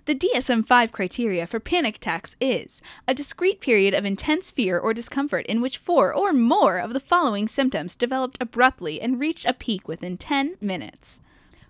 The DSM-5 criteria for panic attacks is a discrete period of intense fear or discomfort in which 4 or more of the following symptoms developed abruptly and reached a peak within 10 minutes.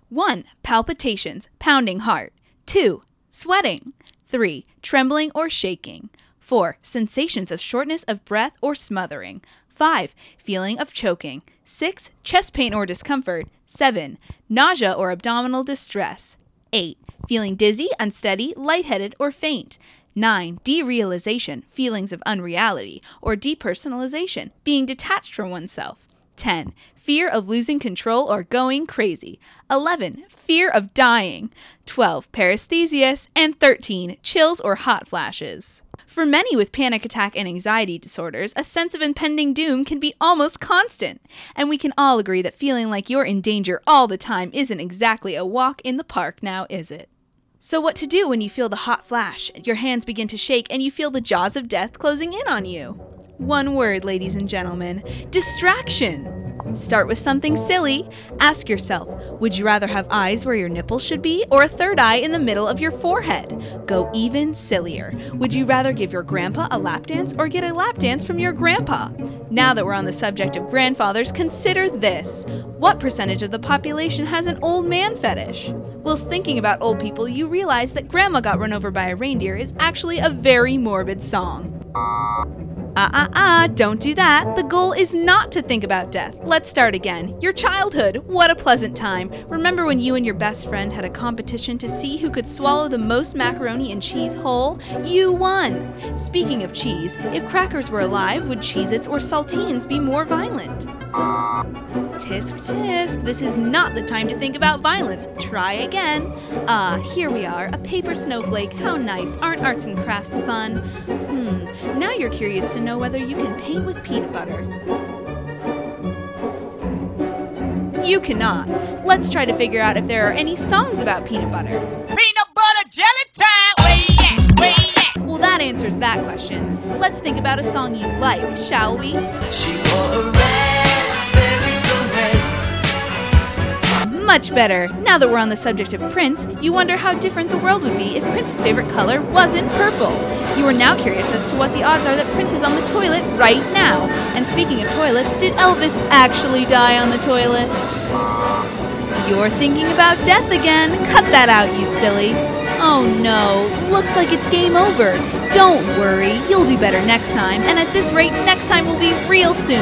1. Palpitations, pounding heart. 2. Sweating. 3. Trembling or shaking. 4. Sensations of shortness of breath or smothering. 5. Feeling of choking. 6. Chest pain or discomfort. 7. Nausea or abdominal distress. 8. Feeling dizzy, unsteady, lightheaded, or faint. 9. Derealization, feelings of unreality, or depersonalization, being detached from oneself. 10. Fear of losing control or going crazy. 11. Fear of dying. 12. Paresthesias. And 13. Chills or hot flashes. For many with panic attack and anxiety disorders, a sense of impending doom can be almost constant, and we can all agree that feeling like you're in danger all the time isn't exactly a walk in the park, now is it? So what to do when you feel the hot flash, your hands begin to shake, and you feel the jaws of death closing in on you? One word, ladies and gentlemen: distraction! Start with something silly. Ask yourself, would you rather have eyes where your nipples should be, or a third eye in the middle of your forehead? Go even sillier. Would you rather give your grandpa a lap dance or get a lap dance from your grandpa? Now that we're on the subject of grandfathers, consider this. What percentage of the population has an old man fetish? Whilst thinking about old people, you realize that Grandma Got Run Over by a Reindeer is actually a very morbid song. Don't do that. The goal is not to think about death. Let's start again. Your childhood. What a pleasant time. Remember when you and your best friend had a competition to see who could swallow the most macaroni and cheese whole? You won. Speaking of cheese, if crackers were alive, would Cheez-Its or saltines be more violent? Tisk tisk, this is not the time to think about violence. Try again. Here we are, a paper snowflake. How nice. Aren't arts and crafts fun? Now you're curious to know whether you can paint with peanut butter. You cannot. Let's try to figure out if there are any songs about peanut butter. Peanut butter jelly time! Where you at? Where you at? Well, that answers that question. Let's think about a song you like, shall we? She wore a raspberry beret. Much better. Now that we're on the subject of Prince, you wonder how different the world would be if Prince's favorite color wasn't purple. You are now curious as to what the odds are that Prince is on the toilet right now. And speaking of toilets, did Elvis actually die on the toilet? You're thinking about death again. Cut that out, you silly. Oh no, looks like it's game over. Don't worry, you'll do better next time, and at this rate, next time will be real soon.